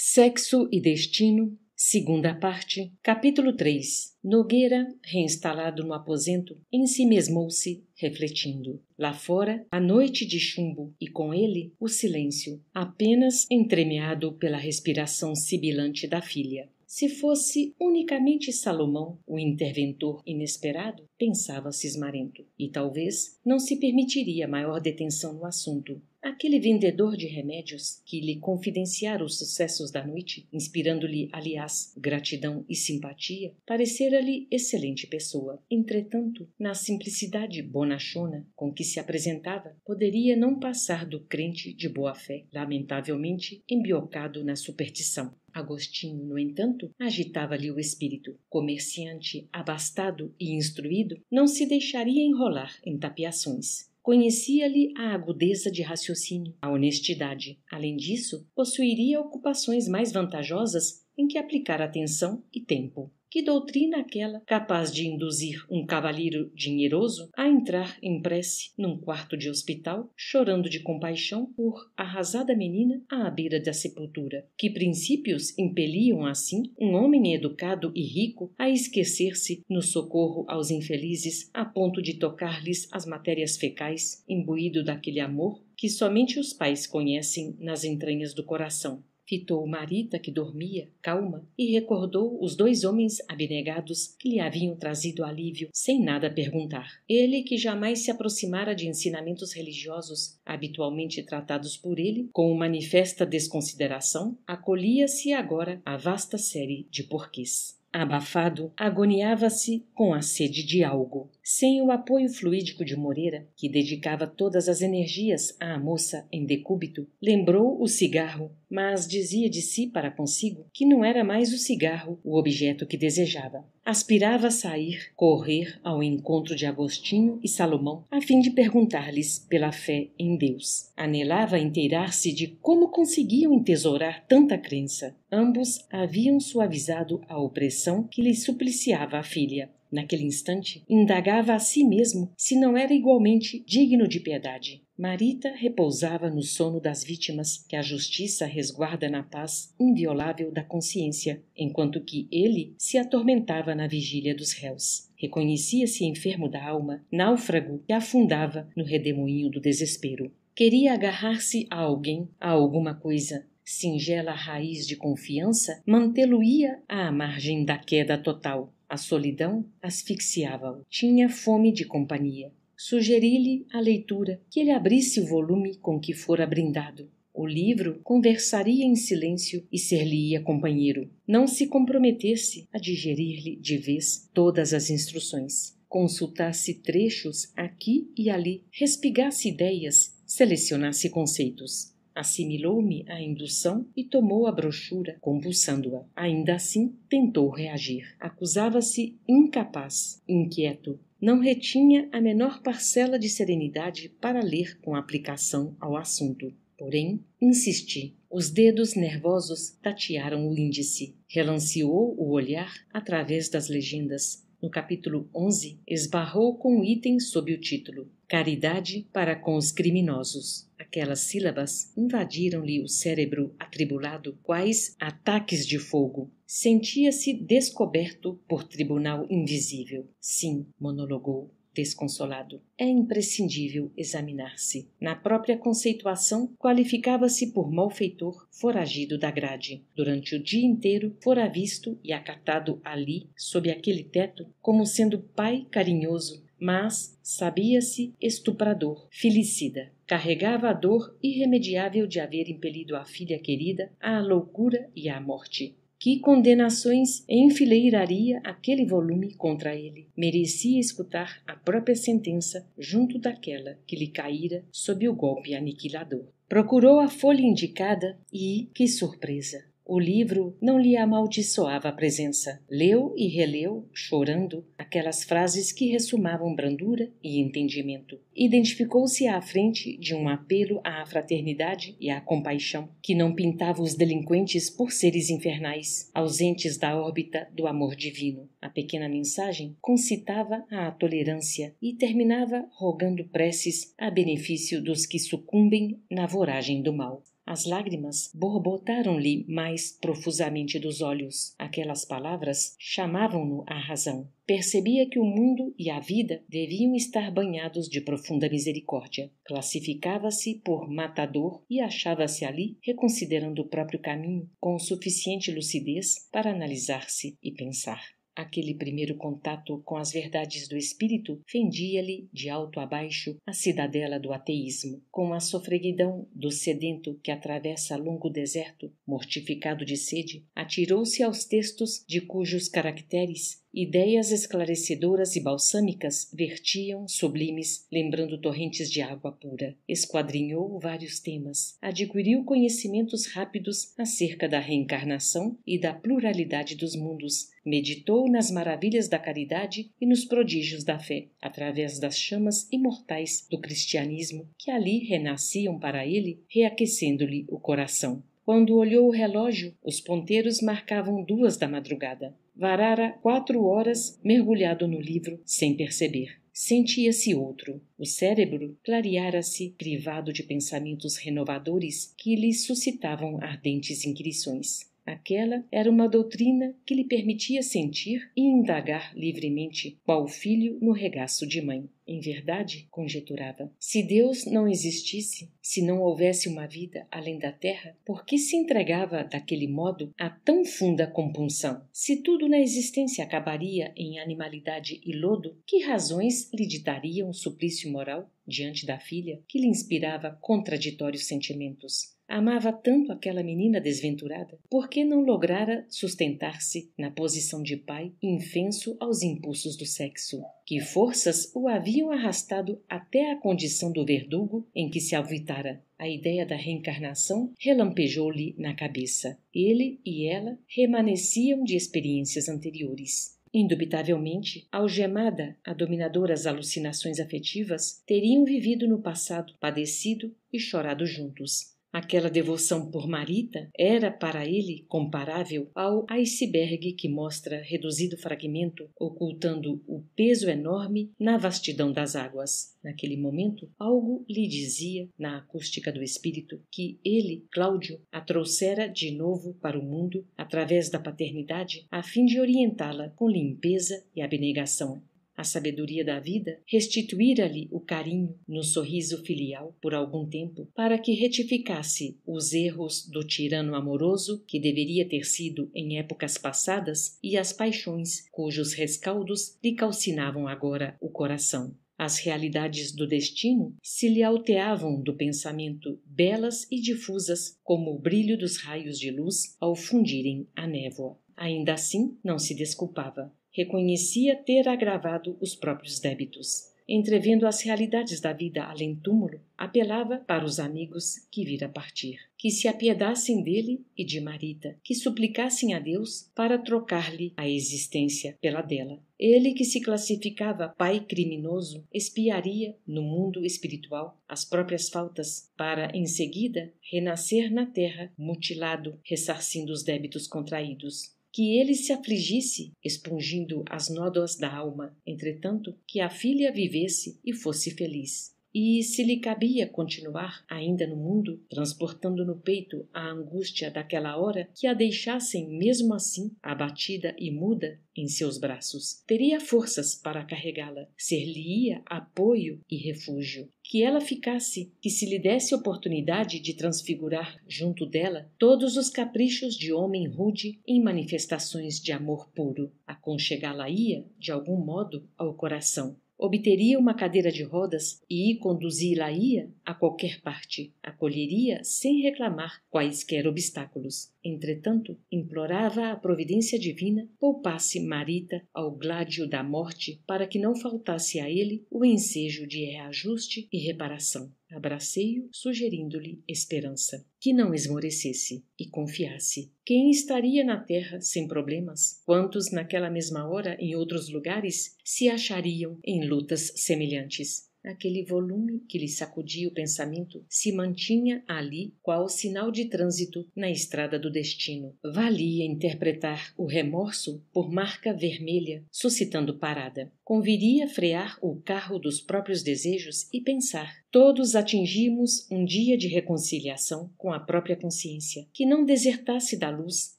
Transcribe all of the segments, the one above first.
Sexo e Destino, segunda parte, capítulo 3. Nogueira, reinstalado no aposento, ensimesmou-se, refletindo. Lá fora, a noite de chumbo e com ele o silêncio, apenas entremeado pela respiração sibilante da filha. Se fosse unicamente Salomão, o interventor inesperado, pensava cismarento, e talvez não se permitiria maior detenção no assunto. Aquele vendedor de remédios que lhe confidenciara os sucessos da noite, inspirando-lhe, aliás, gratidão e simpatia, parecera-lhe excelente pessoa. Entretanto, na simplicidade bonachona com que se apresentava, poderia não passar do crente de boa-fé, lamentavelmente embiocado na superstição. Agostinho, no entanto, agitava-lhe o espírito. Comerciante, abastado e instruído, não se deixaria enrolar em tapiações. Conhecia-lhe a agudeza de raciocínio, a honestidade. Além disso, possuiria ocupações mais vantajosas em que aplicar atenção e tempo. Que doutrina aquela capaz de induzir um cavalheiro dinheroso a entrar em prece num quarto de hospital, chorando de compaixão por arrasada menina à beira da sepultura? Que princípios impeliam assim um homem educado e rico a esquecer-se no socorro aos infelizes a ponto de tocar-lhes as matérias fecais, imbuído daquele amor que somente os pais conhecem nas entranhas do coração? Fitou Marita, que dormia, calma, e recordou os 2 homens abnegados que lhe haviam trazido alívio, sem nada perguntar. Ele, que jamais se aproximara de ensinamentos religiosos, habitualmente tratados por ele, com manifesta desconsideração, acolhia-se agora à vasta série de porquês. Abafado, agoniava-se com a sede de algo. Sem o apoio fluídico de Moreira, que dedicava todas as energias à moça em decúbito, lembrou o cigarro, mas dizia de si para consigo que não era mais o cigarro o objeto que desejava. Aspirava a sair, correr ao encontro de Agostinho e Salomão, a fim de perguntar-lhes pela fé em Deus. Anelava inteirar-se de como conseguiam entesourar tanta crença. Ambos haviam suavizado a opressão que lhe supliciava a filha. Naquele instante, indagava a si mesmo se não era igualmente digno de piedade. Marita repousava no sono das vítimas que a justiça resguarda na paz inviolável da consciência, enquanto que ele se atormentava na vigília dos réus. Reconhecia-se enfermo da alma, náufrago que afundava no redemoinho do desespero. Queria agarrar-se a alguém, a alguma coisa. Singela raiz de confiança mantê-lo-ia à margem da queda total. A solidão asfixiava-o. Tinha fome de companhia. Sugeri-lhe a leitura, que ele abrisse o volume com que fora brindado. O livro conversaria em silêncio e ser-lhe-ia companheiro. Não se comprometesse a digerir-lhe de vez todas as instruções. Consultasse trechos aqui e ali, respigasse ideias, selecionasse conceitos. Assimilou-me à indução e tomou a brochura, compulsando-a. Ainda assim, tentou reagir. Acusava-se incapaz, inquieto. Não retinha a menor parcela de serenidade para ler com aplicação ao assunto. Porém, insisti. Os dedos nervosos tatearam o índice. Relanceou o olhar através das legendas. No capítulo 11, esbarrou com um item sob o título Caridade para com os criminosos. Aquelas sílabas invadiram-lhe o cérebro atribulado, quais ataques de fogo. Sentia-se descoberto por tribunal invisível. Sim, monologou, desconsolado. É imprescindível examinar-se. Na própria conceituação, qualificava-se por malfeitor foragido da grade. Durante o dia inteiro, fora visto e acatado ali, sob aquele teto, como sendo pai carinhoso, mas sabia-se estuprador, filicida. Carregava a dor irremediável de haver impelido a filha querida à loucura e à morte. Que condenações enfileiraria aquele volume contra ele? Merecia escutar a própria sentença junto daquela que lhe caíra sob o golpe aniquilador. Procurou a folha indicada e, que surpresa! O livro não lhe amaldiçoava a presença. Leu e releu, chorando, aquelas frases que ressumavam brandura e entendimento. Identificou-se à frente de um apelo à fraternidade e à compaixão, que não pintava os delinquentes por seres infernais, ausentes da órbita do amor divino. A pequena mensagem concitava à tolerância e terminava rogando preces a benefício dos que sucumbem na voragem do mal. As lágrimas borbotaram-lhe mais profusamente dos olhos. Aquelas palavras chamavam-no à razão. Percebia que o mundo e a vida deviam estar banhados de profunda misericórdia. Classificava-se por matador e achava-se ali, reconsiderando o próprio caminho, com suficiente lucidez para analisar-se e pensar. Aquele primeiro contato com as verdades do espírito fendia-lhe, de alto a baixo, a cidadela do ateísmo. Com a sofreguidão do sedento que atravessa longo deserto, mortificado de sede, atirou-se aos textos de cujos caracteres ideias esclarecedoras e balsâmicas vertiam, sublimes, lembrando torrentes de água pura. Esquadrinhou vários temas, adquiriu conhecimentos rápidos acerca da reencarnação e da pluralidade dos mundos, meditou nas maravilhas da caridade e nos prodígios da fé, através das chamas imortais do cristianismo que ali renasciam para ele, reaquecendo-lhe o coração. Quando olhou o relógio, os ponteiros marcavam 2 da madrugada. Varara 4 horas mergulhado no livro, sem perceber. Sentia-se outro. O cérebro clareara-se, privado de pensamentos renovadores que lhe suscitavam ardentes inquirições. Aquela era uma doutrina que lhe permitia sentir e indagar livremente, qual filho no regaço de mãe. Em verdade, conjeturava, se Deus não existisse, se não houvesse uma vida além da terra, por que se entregava daquele modo a tão funda compunção? Se tudo na existência acabaria em animalidade e lodo, que razões lhe ditariam suplício moral diante da filha que lhe inspirava contraditórios sentimentos? Amava tanto aquela menina desventurada, por que não lograra sustentar-se na posição de pai, infenso aos impulsos do sexo? Que forças o haviam arrastado até a condição do verdugo em que se alvitara? A ideia da reencarnação relampejou-lhe na cabeça. Ele e ela remanesciam de experiências anteriores. Indubitavelmente, algemada a dominadoras alucinações afetivas, teriam vivido no passado, padecido e chorado juntos. Aquela devoção por Marita era para ele comparável ao iceberg que mostra reduzido fragmento, ocultando o peso enorme na vastidão das águas. Naquele momento, algo lhe dizia, na acústica do espírito, que ele, Cláudio, a trouxera de novo para o mundo, através da paternidade, a fim de orientá-la com limpeza e abnegação. A sabedoria da vida restituíra-lhe o carinho no sorriso filial por algum tempo, para que retificasse os erros do tirano amoroso que deveria ter sido em épocas passadas e as paixões cujos rescaldos lhe calcinavam agora o coração. As realidades do destino se lhe alteavam do pensamento, belas e difusas como o brilho dos raios de luz ao fundirem a névoa. Ainda assim, não se desculpava. Reconhecia ter agravado os próprios débitos. Entrevendo as realidades da vida além-túmulo, apelava para os amigos que vira partir, que se apiedassem dele e de Marita, que suplicassem a Deus para trocar-lhe a existência pela dela. Ele, que se classificava pai criminoso, expiaria no mundo espiritual as próprias faltas, para, em seguida, renascer na terra, mutilado, ressarcindo os débitos contraídos. Que ele se afligisse, expungindo as nódoas da alma, entretanto, que a filha vivesse e fosse feliz. E se lhe cabia continuar ainda no mundo, transportando no peito a angústia daquela hora, que a deixassem mesmo assim, abatida e muda, em seus braços. Teria forças para carregá-la, ser-lhe-ia apoio e refúgio. Que ela ficasse, que se lhe desse oportunidade de transfigurar junto dela todos os caprichos de homem rude em manifestações de amor puro. Aconchegá-la-ia, de algum modo, ao coração. Obteria uma cadeira de rodas e conduzi-la-ia a qualquer parte. Acolheria sem reclamar quaisquer obstáculos. Entretanto, implorava à providência divina poupasse Marita ao gládio da morte para que não faltasse a ele o ensejo de reajuste e reparação. Abracei-o, sugerindo-lhe esperança, que não esmorecesse e confiasse. Quem estaria na terra sem problemas? Quantos naquela mesma hora, em outros lugares, se achariam em lutas semelhantes? Aquele volume que lhe sacudia o pensamento se mantinha ali qual sinal de trânsito na estrada do destino. Valia interpretar o remorso por marca vermelha, suscitando parada. Conviria frear o carro dos próprios desejos e pensar. Todos atingimos um dia de reconciliação com a própria consciência, que não desertasse da luz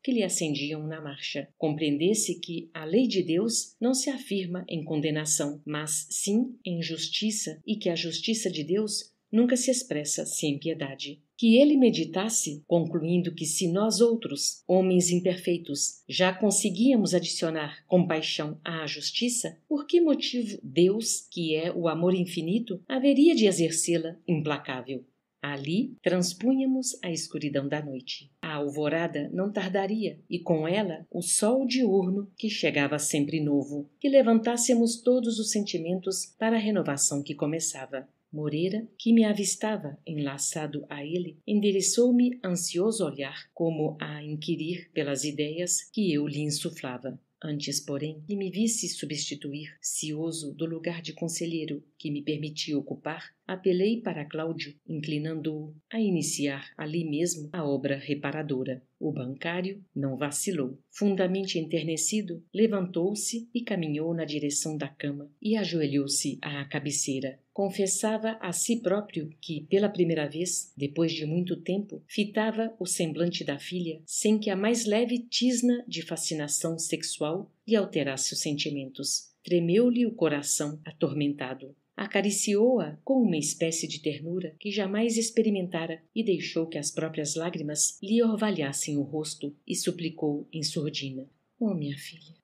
que lhe acendiam na marcha. Compreendesse que a lei de Deus não se afirma em condenação, mas sim em justiça, e que a justiça de Deus nunca se expressa sem piedade. Que ele meditasse, concluindo que se nós outros, homens imperfeitos, já conseguíamos adicionar compaixão à justiça, por que motivo Deus, que é o amor infinito, haveria de exercê-la implacável? Ali transpunhamos a escuridão da noite. A alvorada não tardaria, e com ela o sol diurno que chegava sempre novo, que levantássemos todos os sentimentos para a renovação que começava. Moreira, que me avistava enlaçado a ele, endereçou-me ansioso olhar, como a inquirir pelas ideias que eu lhe insuflava. Antes, porém, que me visse substituir, cioso do lugar de conselheiro que me permitia ocupar, apelei para Cláudio, inclinando-o a iniciar ali mesmo a obra reparadora. O bancário não vacilou. Fundamente enternecido, levantou-se e caminhou na direção da cama e ajoelhou-se à cabeceira. Confessava a si próprio que, pela primeira vez, depois de muito tempo, fitava o semblante da filha sem que a mais leve tisna de fascinação sexual lhe alterasse os sentimentos. Tremeu-lhe o coração atormentado. Acariciou-a com uma espécie de ternura que jamais experimentara e deixou que as próprias lágrimas lhe orvalhassem o rosto e suplicou em surdina: "Oh, minha filha,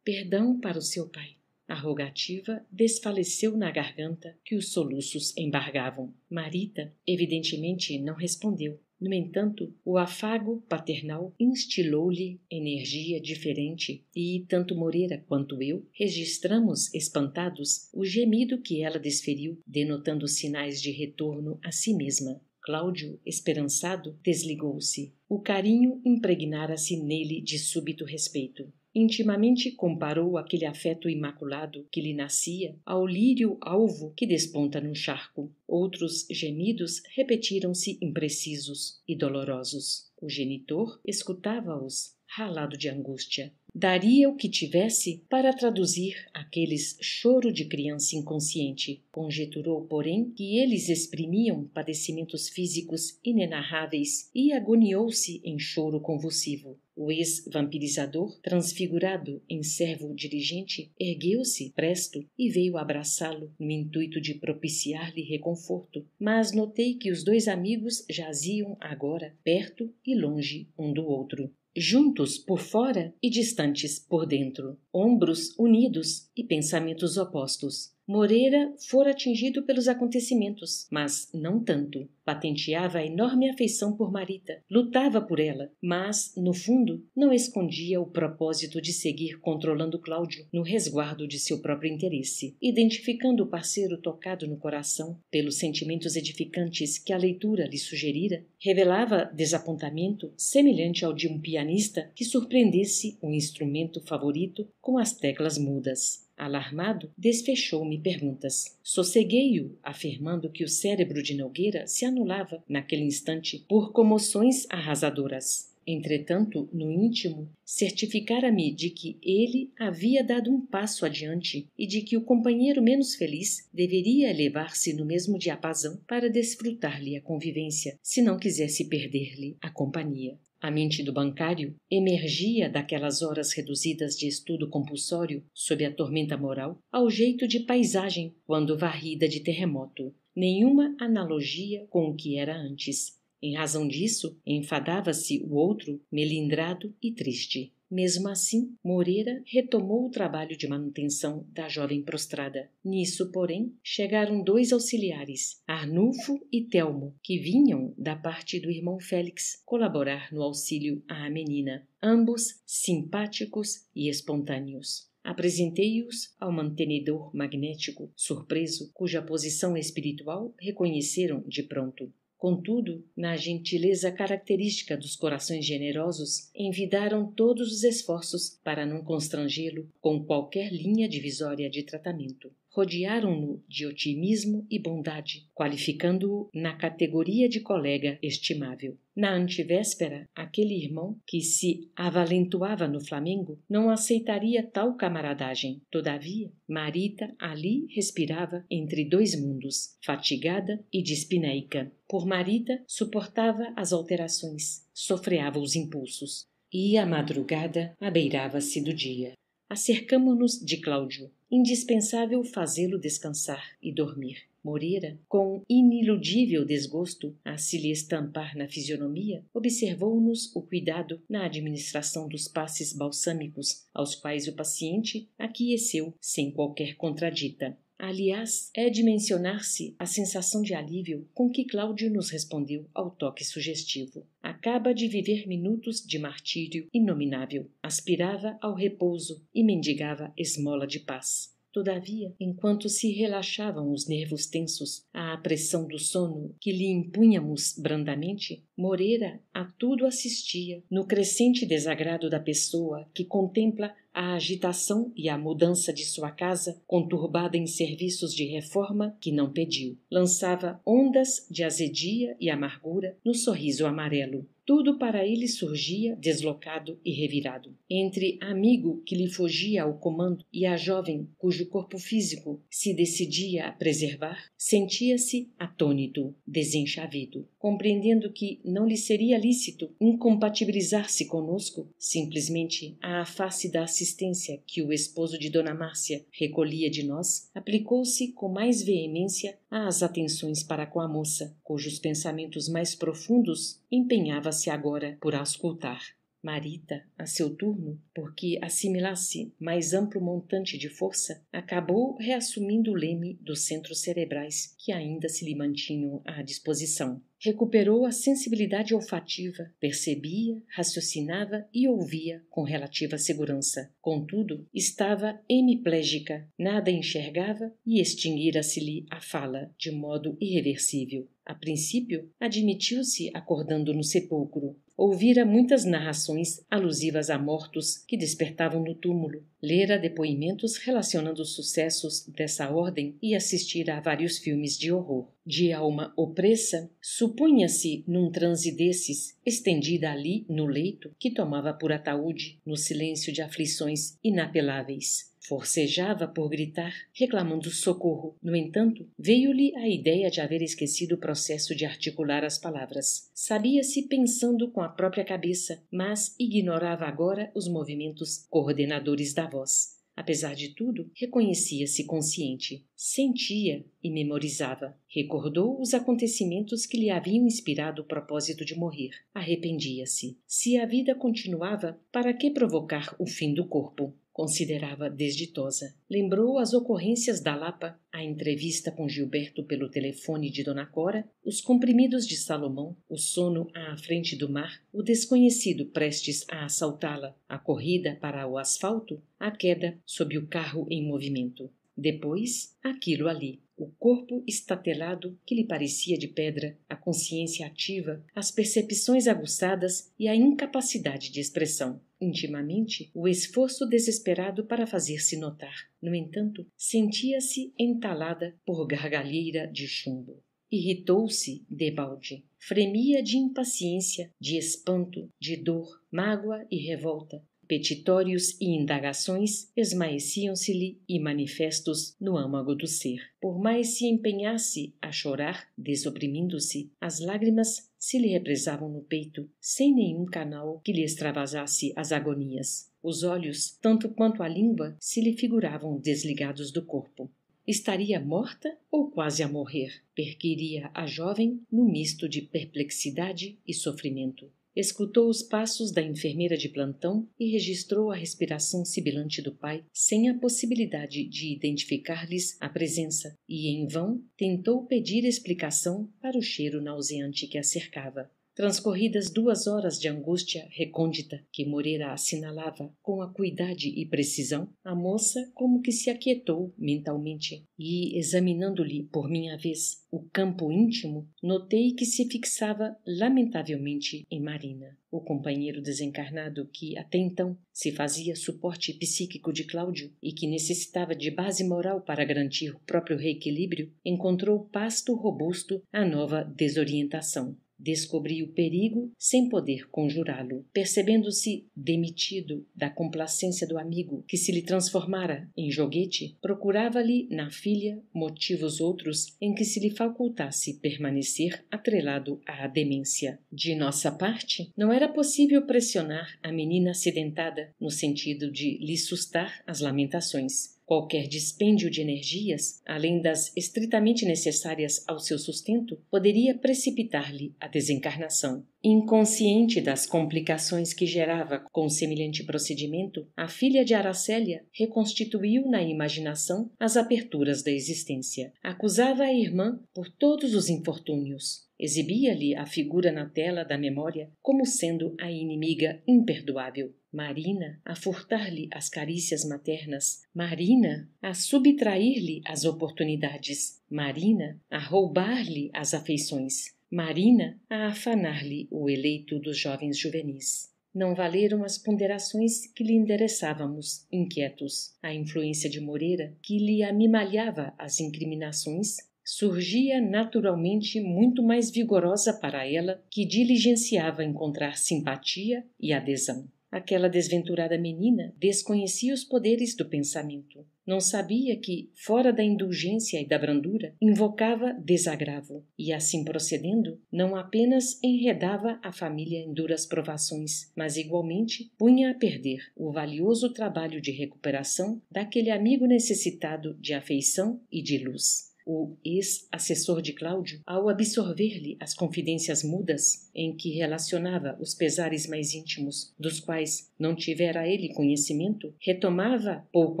perdão para o seu pai." A rogativa desfaleceu na garganta que os soluços embargavam. Marita, evidentemente, não respondeu. No entanto, o afago paternal instilou-lhe energia diferente e, tanto Moreira quanto eu, registramos, espantados, o gemido que ela desferiu, denotando sinais de retorno a si mesma. Cláudio, esperançado, desligou-se. O carinho impregnara-se nele de súbito respeito. Intimamente comparou aquele afeto imaculado que lhe nascia ao lírio alvo que desponta num charco. Outros gemidos repetiram-se imprecisos e dolorosos. O genitor escutava-os, ralado de angústia. Daria o que tivesse para traduzir aqueles choro de criança inconsciente. Conjeturou, porém, que eles exprimiam padecimentos físicos inenarráveis e agoniou-se em choro convulsivo. O ex-vampirizador, transfigurado em servo dirigente, ergueu-se presto e veio abraçá-lo no intuito de propiciar-lhe reconforto, mas notei que os dois amigos jaziam agora perto e longe um do outro. Juntos por fora e distantes por dentro, ombros unidos e pensamentos opostos. Moreira fora atingido pelos acontecimentos, mas não tanto. Patenteava a enorme afeição por Marita, lutava por ela, mas, no fundo, não escondia o propósito de seguir controlando Cláudio no resguardo de seu próprio interesse. Identificando o parceiro tocado no coração pelos sentimentos edificantes que a leitura lhe sugerira, revelava desapontamento semelhante ao de um pianista que surpreendesse um instrumento favorito com as teclas mudas. Alarmado, desfechou-me perguntas. Sosseguei-o, afirmando que o cérebro de Nogueira se anulava, naquele instante, por comoções arrasadoras. Entretanto, no íntimo, certificara-me de que ele havia dado um passo adiante e de que o companheiro menos feliz deveria elevar-se no mesmo diapasão para desfrutar-lhe a convivência, se não quisesse perder-lhe a companhia. A mente do bancário emergia daquelas horas reduzidas de estudo compulsório sob a tormenta moral ao jeito de paisagem quando varrida de terremoto. Nenhuma analogia com o que era antes. Em razão disso, enfadava-se o outro, melindrado e triste. Mesmo assim, Moreira retomou o trabalho de manutenção da jovem prostrada. Nisso, porém, chegaram dois auxiliares, Arnulfo e Telmo, que vinham da parte do irmão Félix colaborar no auxílio à menina, ambos simpáticos e espontâneos. Apresentei-os ao mantenedor magnético, surpreso, cuja posição espiritual reconheceram de pronto. Contudo, na gentileza característica dos corações generosos, envidaram todos os esforços para não constrangê-lo com qualquer linha divisória de tratamento. rodearam-no de otimismo e bondade, qualificando-o na categoria de colega estimável. Na antevéspera, aquele irmão, que se avalentoava no Flamengo, não aceitaria tal camaradagem. Todavia, Marita ali respirava entre dois mundos, fatigada e dispineica. Por Marita, suportava as alterações, sofreava os impulsos. E a madrugada abeirava-se do dia. Acercamo-nos de Cláudio. Indispensável fazê-lo descansar e dormir. Moreira, com iniludível desgosto a se lhe estampar na fisionomia, observou-nos o cuidado na administração dos passes balsâmicos, aos quais o paciente aqueceu sem qualquer contradita. Aliás, é de mencionar-se a sensação de alívio com que Cláudio nos respondeu ao toque sugestivo. Acaba de viver minutos de martírio inominável. Aspirava ao repouso e mendigava esmola de paz. Todavia, enquanto se relaxavam os nervos tensos à pressão do sono que lhe impunhamos brandamente, Moreira a tudo assistia, no crescente desagrado da pessoa que contempla a agitação e a mudança de sua casa, conturbada em serviços de reforma que não pediu. Lançava ondas de azedia e amargura no sorriso amarelo. Tudo para ele surgia deslocado e revirado. Entre amigo que lhe fugia ao comando e a jovem cujo corpo físico se decidia a preservar, sentia-se atônito, desenchavido, compreendendo que não lhe seria lícito incompatibilizar-se conosco simplesmente à face da assistência que o esposo de Dona Márcia recolhia de nós, aplicou-se com mais veemência às atenções para com a moça, cujos pensamentos mais profundos empenhava-se agora por auscultar. Marita, a seu turno, porque assimilasse mais amplo montante de força, acabou reassumindo o leme dos centros cerebrais que ainda se lhe mantinham à disposição. Recuperou a sensibilidade olfativa, percebia, raciocinava e ouvia com relativa segurança. Contudo, estava hemiplégica, nada enxergava e extinguira-se-lhe a fala de modo irreversível. A princípio, admitiu-se acordando no sepulcro. Ouvira muitas narrações alusivas a mortos que despertavam no túmulo. Lera depoimentos relacionando sucessos dessa ordem e assistira a vários filmes de horror. De alma opressa, supunha-se num transe desses, estendida ali no leito que tomava por ataúde, no silêncio de aflições inapeláveis. Forcejava por gritar, reclamando socorro. No entanto, veio-lhe a ideia de haver esquecido o processo de articular as palavras. Sabia-se pensando com a própria cabeça, mas ignorava agora os movimentos coordenadores da voz. Apesar de tudo, reconhecia-se consciente. Sentia e memorizava. Recordou os acontecimentos que lhe haviam inspirado o propósito de morrer. Arrependia-se. Se a vida continuava, para que provocar o fim do corpo? Considerava desditosa. Lembrou as ocorrências da Lapa, a entrevista com Gilberto pelo telefone de Dona Cora, os comprimidos de Salomão, o sono à frente do mar, o desconhecido prestes a assaltá-la, a corrida para o asfalto, a queda sob o carro em movimento. Depois, aquilo ali, o corpo estatelado que lhe parecia de pedra, a consciência ativa, as percepções aguçadas e a incapacidade de expressão. Intimamente, o esforço desesperado para fazer-se notar. No entanto, sentia-se entalada por gargalheira de chumbo. Irritou-se debalde. Fremia de impaciência, de espanto, de dor, mágoa e revolta. Petitórios e indagações esmaeciam-se-lhe e manifestos no âmago do ser. Por mais se empenhasse a chorar, desoprimindo-se, as lágrimas se lhe represavam no peito, sem nenhum canal que lhe extravasasse as agonias. Os olhos, tanto quanto a língua, se lhe figuravam desligados do corpo. Estaria morta ou quase a morrer? Perquiria a jovem no misto de perplexidade e sofrimento. Escutou os passos da enfermeira de plantão e registrou a respiração sibilante do pai, sem a possibilidade de identificar-lhes a presença, e em vão tentou pedir explicação para o cheiro nauseante que a cercava. Transcorridas 2 horas de angústia recôndita que Moreira assinalava com acuidade e precisão, a moça como que se aquietou mentalmente e, examinando-lhe por minha vez o campo íntimo, notei que se fixava lamentavelmente em Marina. O companheiro desencarnado que, até então, se fazia suporte psíquico de Cláudio e que necessitava de base moral para garantir o próprio reequilíbrio, encontrou pasto robusto à nova desorientação. Descobri o perigo sem poder conjurá-lo. Percebendo-se demitido da complacência do amigo que se lhe transformara em joguete, procurava-lhe na filha motivos outros em que se lhe facultasse permanecer atrelado à demência. De nossa parte, não era possível pressionar a menina acidentada no sentido de lhe sustar as lamentações. Qualquer dispêndio de energias, além das estritamente necessárias ao seu sustento, poderia precipitar-lhe a desencarnação. Inconsciente das complicações que gerava com semelhante procedimento, a filha de Aracélia reconstituiu na imaginação as aperturas da existência. Acusava a irmã por todos os infortúnios. Exibia-lhe a figura na tela da memória como sendo a inimiga imperdoável. Marina a furtar-lhe as carícias maternas, Marina a subtrair-lhe as oportunidades, Marina a roubar-lhe as afeições, Marina a afanar-lhe o eleito dos jovens juvenis. Não valeram as ponderações que lhe endereçávamos, inquietos. A influência de Moreira, que lhe amimalhava as incriminações, surgia naturalmente muito mais vigorosa para ela, que diligenciava encontrar simpatia e adesão. Aquela desventurada menina desconhecia os poderes do pensamento. Não sabia que, fora da indulgência e da brandura, invocava desagravo, e assim procedendo, não apenas enredava a família em duras provações, mas igualmente punha a perder o valioso trabalho de recuperação daquele amigo necessitado de afeição e de luz. O ex-assessor de Cláudio, ao absorver-lhe as confidências mudas em que relacionava os pesares mais íntimos, dos quais não tivera ele conhecimento, retomava, pouco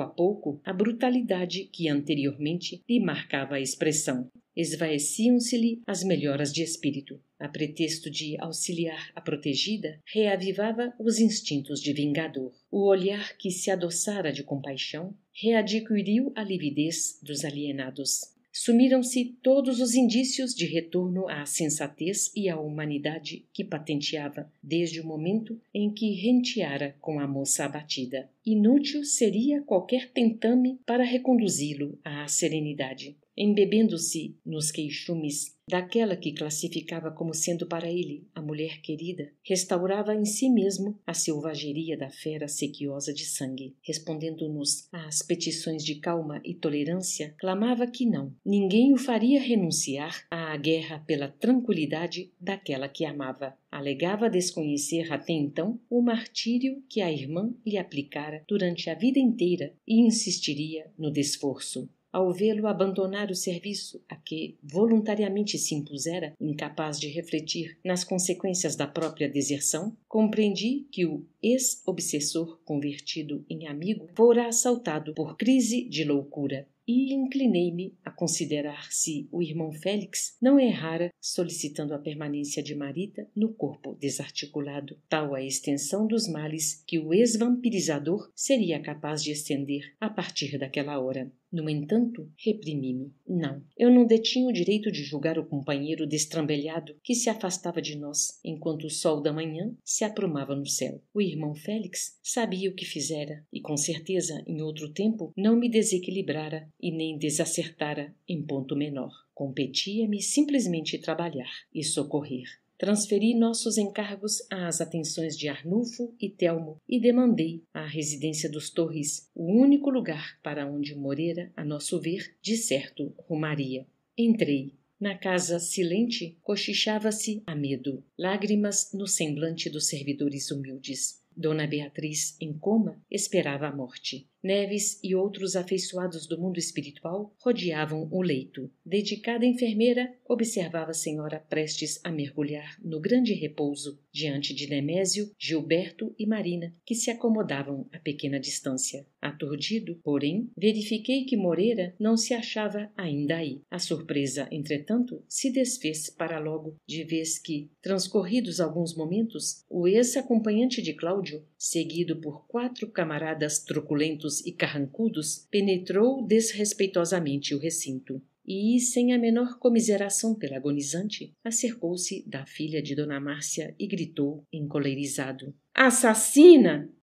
a pouco, a brutalidade que anteriormente lhe marcava a expressão. Esvaeciam-se-lhe as melhoras de espírito. A pretexto de auxiliar a protegida, reavivava os instintos de vingador. O olhar que se adoçara de compaixão readquiriu a lividez dos alienados. Sumiram-se todos os indícios de retorno à sensatez e à humanidade que patenteava desde o momento em que renteara com a moça abatida. Inútil seria qualquer tentame para reconduzi-lo à serenidade. Embebendo-se nos queixumes daquela que classificava como sendo para ele a mulher querida, restaurava em si mesmo a selvageria da fera sequiosa de sangue. Respondendo-nos às petições de calma e tolerância, clamava que não, ninguém o faria renunciar à guerra pela tranquilidade daquela que amava. Alegava desconhecer até então o martírio que a irmã lhe aplicara durante a vida inteira e insistiria no desforço. Ao vê-lo abandonar o serviço a que voluntariamente se impusera, incapaz de refletir nas consequências da própria deserção, compreendi que o ex-obsessor convertido em amigo fora assaltado por crise de loucura. E inclinei-me a considerar se o irmão Félix não errara solicitando a permanência de Marita no corpo desarticulado, tal a extensão dos males que o ex-vampirizador seria capaz de estender a partir daquela hora. No entanto, reprimi-me. Não, eu não detinha o direito de julgar o companheiro destrambelhado que se afastava de nós, enquanto o sol da manhã se aprumava no céu. O irmão Félix sabia o que fizera, e com certeza, em outro tempo, não me desequilibrara e nem desacertara em ponto menor. Competia-me simplesmente trabalhar e socorrer. Transferi nossos encargos às atenções de Arnulfo e Telmo e demandei à residência dos Torres, o único lugar para onde Moreira, a nosso ver, de certo rumaria. Entrei. Na casa silente cochichava-se a medo, lágrimas no semblante dos servidores humildes. Dona Beatriz, em coma, esperava a morte. Neves e outros afeiçoados do mundo espiritual rodeavam o leito. Dedicada enfermeira observava a senhora prestes a mergulhar no grande repouso, diante de Nemésio, Gilberto e Marina, que se acomodavam a pequena distância. Aturdido, porém, verifiquei que Moreira não se achava ainda aí. A surpresa, entretanto, se desfez para logo, de vez que, transcorridos alguns momentos, o ex-acompanhante de Cláudio, seguido por 4 camaradas truculentos e carrancudos, penetrou desrespeitosamente o recinto. E, sem a menor comiseração pela agonizante, acercou-se da filha de Dona Márcia e gritou, encolerizado: "Assassina!"